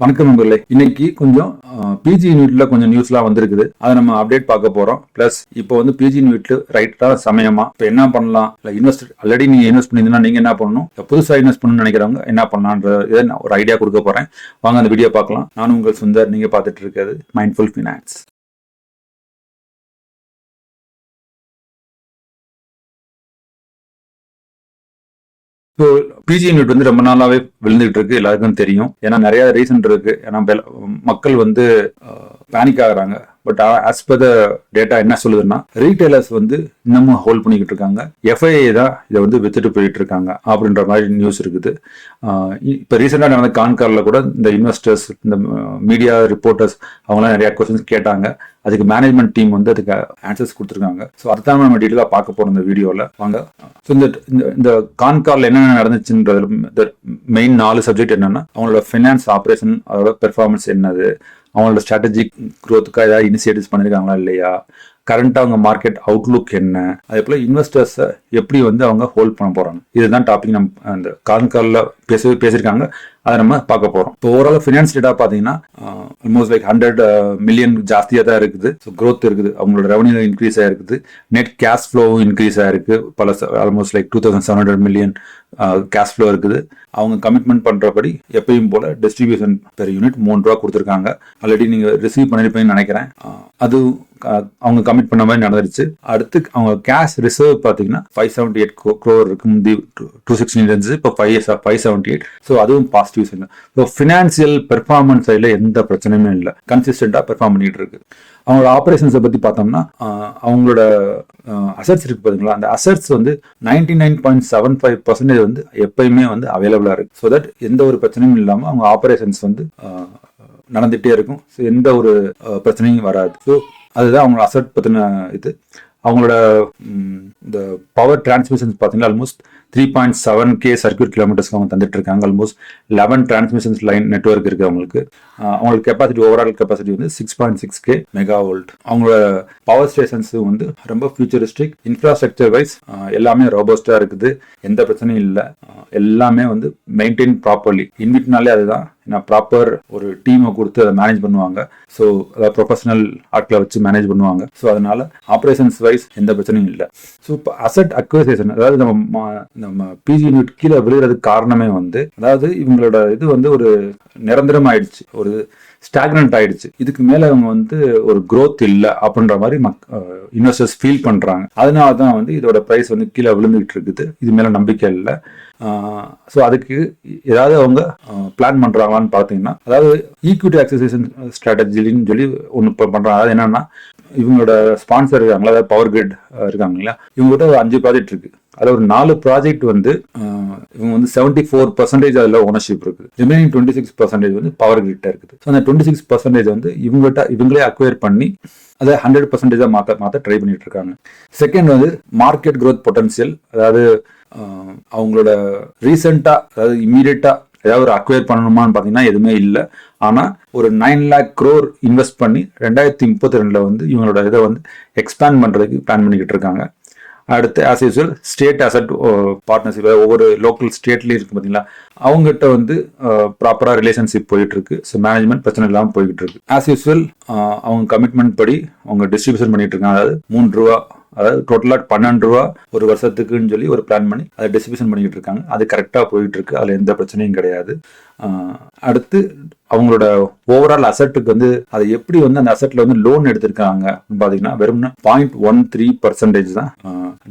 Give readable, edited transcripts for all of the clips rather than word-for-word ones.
வணக்கம் நண்பர்களே. இன்னைக்கு கொஞ்சம் பிஜி யூனிட்ல கொஞ்சம் நியூஸ்லாம் வந்திருக்குது. அதை நம்ம அப்டேட் பார்க்க போறோம். பிளஸ் இப்போ வந்து பிஜி யூனிட்ல ரைட்டா சமயமா இப்போ என்ன பண்ணலாம், இல்லை இன்வெஸ்ட் ஆல்ரெடி நீங்க இன்வெஸ்ட் பண்ணியிருந்தீங்கன்னா நீங்க என்ன பண்ணணும், புதுசாக இன்வெஸ்ட் பண்ணணும்னு நினைக்கிறவங்க என்ன பண்ணலான்ற இதை நான் ஒரு ஐடியா கொடுக்க போறேன். வாங்க அந்த வீடியோ பார்க்கலாம். நான் உங்கள் சுந்தர், நீங்க பார்த்துட்டு இருக்கிறது mindful finance. So PG unit வந்து ரொம்ப நாளாவே விழுந்துகிட்டு இருக்கு, எல்லாருக்கும் தெரியும். ஏன்னா நிறைய ரீசன் இருக்கு. ஏன்னா மக்கள் வந்து பேனிக் ஆகுறாங்க. But as per the data என்ன சொல்லுதுன்னா, ரீட்டைலர்ஸ் வந்து இன்னமும் ஹோல்ட் பண்ணிக்கிட்டு இருக்காங்க. எஃப்ஐஏ தான் இதை வந்து வித்துட்டு போயிட்டு இருக்காங்க அப்படின்ற மாதிரி நியூஸ் இருக்குது. இப்போ ரீசெண்டாக நடந்த கான்கார்ல கூட இந்த இன்வெஸ்டர்ஸ், இந்த மீடியா ரிப்போர்ட்டர்ஸ் அவங்களாம் நிறைய கொஸ்டின்ஸ் கேட்டாங்க. அதுக்கு மேனேஜ்மெண்ட் டீம் வந்து அதுக்கு ஆன்சர்ஸ் கொடுத்துருக்காங்க. ஸோ அதுதான் நம்ம டீட்டெயிலாக பார்க்க போறோம் இந்த வீடியோவில். வாங்க. ஸோ இந்த கான்கார்ல என்னென்ன நடந்துச்சுன்றது மெயின் 4 சப்ஜெக்ட் என்னன்னா, அவங்களோட ஃபினான்ஸ் ஆப்ரேஷன், அதோட பெர்ஃபார்மன்ஸ் என்னது, அவங்களோட ஸ்ட்ராட்டஜிக் க்ரோத்துக்காக ஏதாவது இனிஷியேட்டிவ்ஸ் பண்ணியிருக்காங்களா இல்லையா, கரண்டாக அவங்க மார்க்கெட் அவுட்லுக் என்ன, அதே போல் இன்வெஸ்டர்ஸை எப்படி வந்து அவங்க ஹோல்ட் பண்ண போகிறாங்க. இதுதான் டாபிக் நம்ம அந்த கான்காலில் பேசியிருக்காங்க. அதை நம்ம பார்க்க போகிறோம். இப்போ ஓவரால் ஃபினான்ஸ் டேட்டா பார்த்தீங்கன்னா ஆல்மோஸ்ட் லைக் 100 மில்லியன் ஜாஸ்தியாக தான் இருக்குது. ஸோ க்ரோத் இருக்குது, அவங்களோட ரெவன்யூ இன்க்ரீஸ் ஆகிருக்குது, நெட் கேஷ் ஃப்ளோவும் இன்க்ரீஸ் ஆகிருக்கு. Almost like 2700 million cash flow இருக்குது. அவங்க கமிட்மெண்ட் பண்ணுறபடி எப்பயும் போல டிஸ்ட்ரிபியூஷன் பெர் யூனிட் 3 ரூபா கொடுத்துருக்காங்க. ஆல்ரெடி நீங்கள் ரிசீவ் பண்ணியிருப்பீங்கன்னு நினைக்கிறேன். அது அவங்க கமிட் பண்ண மாதிரி நடந்துருச்சு. அடுத்து அவங்க கேஷ் ரிசர்வ் பார்த்தீங்கன்னா 578 crore இருக்கு. முந்தி 216 இருந்துச்சு, இப்போ 578. ஸோ அதுவும் positive sign. So financial performance சைடில் எந்த பிரச்சனையுமே இல்லை, கன்சிஸ்டண்டாக பெர்ஃபார்ம் பண்ணிட்டு இருக்கு. அவங்களோட ஆப்ரேஷன்ஸை பற்றி பார்த்தோம்னா, அவங்களோட அசட்ஸ் இருக்கு பார்த்தீங்களா, அந்த அசட்ஸ் வந்து 99.75% வந்து எப்பயுமே வந்து அவைலபிளாக இருக்கு. ஸோ தட் எந்த ஒரு பிரச்சனையும் இல்லாமல் அவங்க ஆப்ரேஷன்ஸ் வந்து நடந்துகிட்டே இருக்கும். ஸோ எந்த ஒரு பிரச்சனையும் வராது. ஸோ அதுதான் அவங்களோட அசட் பற்றின இது. அவங்களோட இந்த பவர் டிரான்ஸ்மிஷன்ஸ் பார்த்தீங்கன்னா ஆல்மோஸ்ட் 3.7K சர்க்யூட் கிலோமீட்டர்ஸ்க்கு அவங்க தந்துட்டு இருக்காங்க. ஆல்மோஸ்ட் 11 டிரான்ஸ்மிஷன்ஸ் லைன் நெட்வொர்க் இருக்கு அவங்களுக்கு. அவங்களுக்கு கெப்பாசிட்டி, ஓவரால் கெப்பாசிட்டி வந்து 6.6K மெகாவோல்ட். அவங்களோட பவர் ஸ்டேஷன்ஸும் வந்து ரொம்ப ஃபியூச்சரிஸ்டிக், இன்ஃப்ராஸ்ட்ரக்சர் வைஸ் எல்லாமே ரோபஸ்டா இருக்குது. எந்த பிரச்சனையும் இல்லை. எல்லாமே வந்து மெயின்டைன் ப்ராப்பர்லி. இன்விட்னாலே அதுதான், ப்ராப்பர் ஒரு டீமை கொடுத்து அதை மேனேஜ் பண்ணுவாங்க. ஸோ அதாவது ப்ரொஃபஷனல் ஆட்களை வச்சு மேனேஜ் பண்ணுவாங்க. ஸோ அதனால ஆப்ரேஷன்ஸ் வைஸ் எந்த பிரச்சனையும் இல்லை. ஸோ இப்போ அசட் அக்விசேஷன், அதாவது நம்ம பிஜி யூனிட் கீழே விழுகிறதுக்கு காரணமே வந்து, அதாவது இவங்களோட இது வந்து ஒரு நிரந்தரம் ஆயிடுச்சு, ஒரு ஸ்டாக்னன்ட் ஆயிடுச்சு. இதுக்கு மேல இவங்க வந்து ஒரு growth இல்லை அப்படின்ற மாதிரி இன்வெஸ்டர்ஸ் ஃபீல் பண்றாங்க. அதனால தான் வந்து இதோட பிரைஸ் வந்து கீழே விழுந்துகிட்டு இருக்குது. இது மேல நம்பிக்கை இல்லை. ஸோ அதுக்கு ஏதாவது அவங்க பிளான் பண்றாங்களான்னு பார்த்தீங்கன்னா, அதாவது ஈக்விட்டி அக்சசேஷன் ஸ்ட்ராட்டஜின்னு சொல்லி ஒன்று பண்றாங்க. அதாவது என்னன்னா, இவங்களோட ஸ்பான்சர் இருக்காங்களா, அதாவது பவர் கிரிட் இருக்காங்க இல்லையா, இவங்ககிட்ட ஒரு 5 ப்ராஜெக்ட் இருக்கு. அதில் ஒரு 4 ப்ராஜெக்ட் வந்து இவங்க வந்து 74% அதில் ஓனர்ஷிப் இருக்குது. ரிமைனிங் 26% வந்து பவர் கிரிட்டா இருக்குது. ஸோ அந்த 26% வந்து இவங்களே அக்வயர் பண்ணி அதை 100% மாற்ற ட்ரை பண்ணிட்டு இருக்காங்க. செகண்ட் வந்து மார்க்கெட் க்ரோத் பொட்டன்சியல், அதாவது அவங்களோட ரீசெண்டா, அதாவது இம்மீடியட்டா ஏதாவது ஒரு அக்வயர் பண்ணணுமான்னு பார்த்தீங்கன்னா எதுவுமே இல்லை. ஆனால் ஒரு 9 lakh crore இன்வெஸ்ட் பண்ணி 2032 வந்து இவங்களோட இதை வந்து எக்ஸ்பேண்ட் பண்ணுறதுக்கு பிளான் பண்ணிக்கிட்டு இருக்காங்க. அடுத்து as usual state asset partnership, ஒவ்வொரு லோக்கல் ஸ்டேட்லேயும் இருக்கு பார்த்தீங்களா, அவங்ககிட்ட வந்து ப்ராப்பராக ரிலேஷன்ஷிப் போயிட்டு இருக்கு. ஸோ மேனேஜ்மெண்ட் பிரச்சனை இல்லாமல் போய்கிட்டு இருக்கு. ஆஸ் யூஸ்வல் அவங்க கமிட்மெண்ட் படி அவங்க டிஸ்ட்ரிபியூஷன் பண்ணிட்டு இருக்காங்க. அதாவது 3 ரூபா, அதாவது டோட்டலா 12 ரூபா ஒரு வருஷத்துக்குன்னு சொல்லி ஒரு பிளான் பண்ணி அதை டிஸ்ட்ரிபியூஷன் பண்ணிக்கிட்டு இருக்காங்க. அது கரெக்டாக போயிட்டு இருக்கு, அதில் எந்த பிரச்சனையும் கிடையாது. அடுத்து அவங்களோட ஓவரால் அசட்டுக்கு வந்து அதை எப்படி வந்து அந்த அசட்ல வந்து லோன் எடுத்திருக்காங்க பார்த்தீங்கன்னா வெறும் 0.13% தான்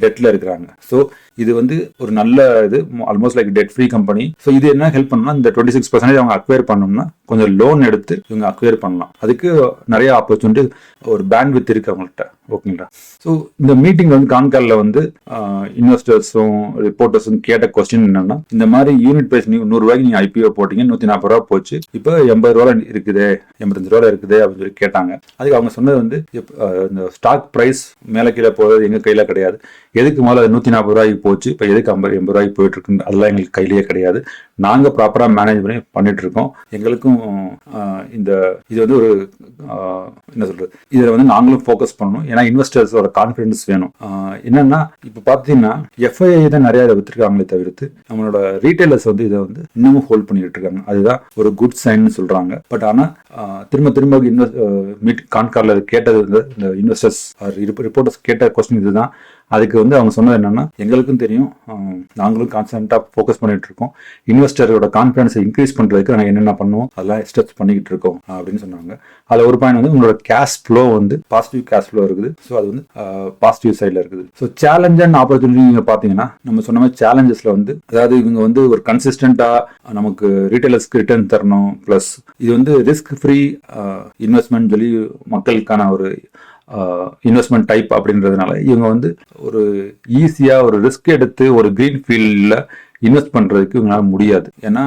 டெட்ல இருக்கிறாங்க. ஸோ இது வந்து ஒரு நல்ல இது, almost like dead free company. So இது என்ன ஹெல்ப் பண்ணணும்னா, இந்த 26% அவங்க அக்வயர் பண்ணணும்னா கொஞ்சம் லோன் எடுத்து இவங்க அக்வயர் பண்ணலாம். அதுக்கு நிறைய ஆப்பர்ச்சுனிட்டி, ஒரு பேண்ட் வித் இருக்கு அவங்கள்ட்ட. ஓகேங்களா. ஸோ இந்த மீட்டிங் வந்து கான்காலில் வந்து இன்வெஸ்டர்ஸும் ரிப்போர்ட்டர்ஸும் கேட்ட கொஸ்டின் என்னன்னா, இந்த மாதிரி யூனிட் பிரைஸ் நீங்க 100 ரூபாய்க்கு நீங்க ஐபிஓ போட்டீங்க, 140 ரூபா போச்சு, இப்போ 80 ரூபா இருக்குது, 85 ரூபா இருக்குது அப்படின்னு சொல்லி கேட்டாங்க. அதுக்கு அவங்க சொன்னது வந்து, இந்த ஸ்டாக் பிரைஸ் மேலே கீழே போகிறது எங்க கையில கிடையாது. எதுக்கு முதல்ல 140 ரூபாய்க்கு போச்சு, இப்போ எதுக்கு 80 ரூபாய்க்கு போயிட்டு இருக்கு, அதெல்லாம் எங்களுக்கு கையிலேயே கிடையாது. நாங்க ப்ராப்பரா மேனேஜ் பண்ணி பண்ணிட்டு இருக்கோம். எங்களுக்கும் இது வந்து ஒரு என்ன சொல்றது, இதுல வந்து நாங்களும் ஃபோக்கஸ் பண்ணணும். ஏன்னா இன்வெஸ்டர்ஸோட கான்ஃபிடன்ஸ் வேணும். என்னன்னா இப்ப பாத்தீங்கன்னா FII தான் நிறைய இதை வித்துருக்காங்களே தவிர்த்து நம்மளோட ரீட்டைலர்ஸ் வந்து இதை வந்து இன்னமும் ஹோல்ட் பண்ணிட்டு இருக்காங்க. அதுதான் ஒரு குட் சைன் சொல்றாங்க. பட் ஆனா திரும்ப மீட் கான்கார்ல கேட்டது இந்த இன்வெஸ்டர்ஸ் ரிப்போர்ட்டர்ஸ் கேட்ட கொஸ்டின் இதுதான். அதுக்கு வந்து அவங்க சொன்னது என்னன்னா, எங்களுக்கும் தெரியும், நாங்களும் கான்ஸ்டன்டா ஃபோக்கஸ் பண்ணிட்டு இருக்கோம். இன்வெஸ்டரோட கான்ஃபிடன்ஸை இன்க்ரீஸ் பண்றதுக்கு நாங்கள் என்னென்ன பண்ணுவோம் அதெல்லாம் ஸ்டெப்ஸ் பண்ணிக்கிட்டு இருக்கோம் அப்படின்னு சொன்னாங்க. அதில் ஒரு பாயிண்ட் வந்து உங்களோட கேஷ் ஃப்ளோ வந்து பாசிட்டிவ் கேஷ் ஃப்ளோ இருக்குது. ஸோ அது வந்து பாசிட்டிவ் சைடில் இருக்குது. ஸோ சேலஞ்ச் அண்ட் ஆப்பர்ச்சுனிட்டி நீங்கள் பார்த்தீங்கன்னா, நம்ம சொன்ன மாதிரி சேலஞ்சஸ்ல வந்து அதாவது இவங்க வந்து ஒரு கன்சிஸ்டண்டா நமக்கு ரீட்டைலர்ஸ்க்கு ரிட்டர்ன் தரணும், பிளஸ் இது வந்து ரிஸ்க் ஃப்ரீ இன்வெஸ்ட்மெண்ட் சொல்லி மக்களுக்கான ஒரு இன்வெஸ்ட்மெண்ட் டைப் அப்படின்றதுனால இவங்க வந்து ஒரு ஈஸியா ஒரு ரிஸ்க் எடுத்து ஒரு கிரீன் ஃபீல்ட்ல இன்வெஸ்ட் பண்றதுக்கு இவங்களால முடியாது. ஏன்னா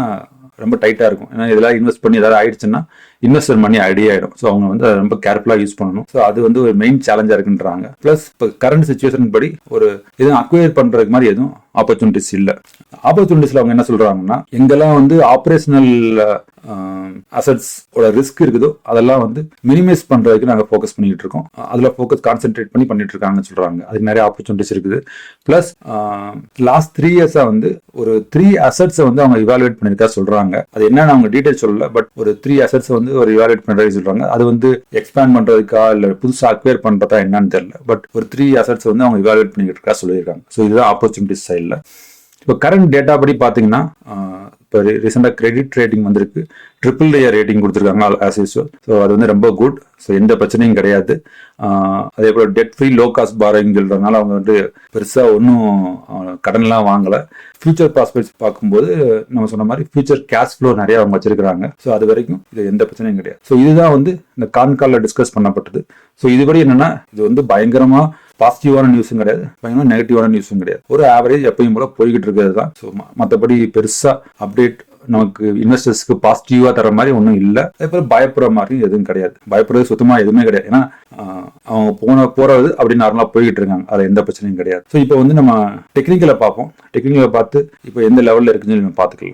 ரொம்ப டைட்டா இருக்கும். ஏன்னா இதெல்லாம் இன்வெஸ்ட் பண்ணி ஏதாவது ஆயிடுச்சுன்னா இன்வெஸ்டர் மணி ஐடியா ஆயிடும். ஸோ அவங்க வந்து அதை ரொம்ப கேர்ஃபுல்லா யூஸ் பண்ணணும். ஸோ அது வந்து ஒரு மெயின் சேலஞ்சா இருக்குன்றாங்க. பிளஸ் இப்போ கரண்ட் சுச்சுவேஷன் படி ஒரு எதுவும் அக்வயர் பண்றதுக்கு மாதிரி எதுவும் ஆப்பர்ச்சுனிட்டிஸ் இல்லை. ஆப்பர்ச்சுனிட்டிஸ்ல அவங்க என்ன சொல்றாங்கன்னா, எங்கெல்லாம் வந்து ஆப்ரேஷனல் அசட்ஸ் ரிஸ்க் இருக்குதோ அதெல்லாம் வந்து மினிமைஸ் பண்றதுக்கு நாங்கள் ஃபோக்கஸ் பண்ணிட்டு இருக்கோம். அதுல ஃபோக்கஸ் கான்சென்ட்ரேட் பண்ணிட்டு இருக்காங்கன்னு சொல்றாங்க. அதுக்கு நிறைய ஆப்பர்ச்சுனிட்டிஸ் இருக்குது. பிளஸ் லாஸ்ட் 3 இயர்ஸா வந்து ஒரு 3 அசட்ஸை வந்து அவங்க இவாலுவேட் பண்ணிருக்கா சொல்றாங்க. அது என்னன்னு அவங்க டீடைல் சொல்லல. பட் ஒரு 3 அசட்ஸ் வந்து ஒரு இவாலுவேட் பண்றதுக்கு சொல்றாங்க. அது வந்து எக்ஸ்பேண்ட் பண்றதுக்கா இல்ல புதுசா அக்வயர் பண்றதா என்னன்னு தெரியல. பட் ஒரு 3 அசட்ஸ் வந்து அவங்க இவாலுவேட் பண்ணிட்டு இருக்கா சொல்லியிருக்காங்க. ஸோ இதுதான் ஆப்பர்ச்சுனிட்டிஸ் சைட்ல. இப்போ கரண்ட் டேட்டா படி பார்த்தீங்கன்னா, இப்போ ரீசெண்டாக கிரெடிட் ரேட்டிங் வந்திருக்கு. AAA ரேட்டிங் கொடுத்துருக்காங்க ஆஸ் யூஸ்வல். ஸோ அது வந்து ரொம்ப குட். ஸோ எந்த பிரச்சனையும் கிடையாது. அதே போல் debt free low cost borrowing சொல்றதுனால அவங்க வந்து பெருசாக ஒன்றும் கடன்லாம் வாங்கலை. ஃபியூச்சர் ப்ராஸ்பெக்ட்ஸ் பார்க்கும்போது நம்ம சொன்ன மாதிரி ஃபியூச்சர் கேஷ் ஃப்ளோ நிறைய அவங்க வச்சிருக்காங்க. ஸோ அது வரைக்கும் இது எந்த பிரச்சனையும் கிடையாது. ஸோ இதுதான் வந்து இந்த கான்கால்ல டிஸ்கஸ் பண்ணப்பட்டது. ஸோ இதுபடி என்னன்னா, இது வந்து பயங்கரமா பாசிட்டிவான நியூஸும் கிடையாது, பயங்கரமா நெகட்டிவான நியூஸும் கிடையாது. ஒரு ஆவரேஜ் எப்பயும் போல போய்கிட்டு இருக்கிறது தான். ஸோ மற்றபடி பெருசா அப்டேட் நமக்கு இன்வெஸ்டர்ஸ்க்கு பாசிட்டிவா தர மாதிரி ஒன்றும் இல்லை. அதே போல பயப்படுற மாதிரி எதுவும் கிடையாது. பயப்படுறது சுத்தமா எதுவுமே கிடையாது. ஏன்னா அவங்க போறது அப்படி நார்மலா போய்கிட்டு இருக்காங்க. அது எந்த பிரச்சனையும் கிடையாது. ஸோ இப்போ வந்து நம்ம டெக்னிக்கலை பார்ப்போம். டெக்னிக்கலை பார்த்து இப்போ எந்த லெவல்ல இருக்குன்னு நம்ம பார்த்துக்கலாம்.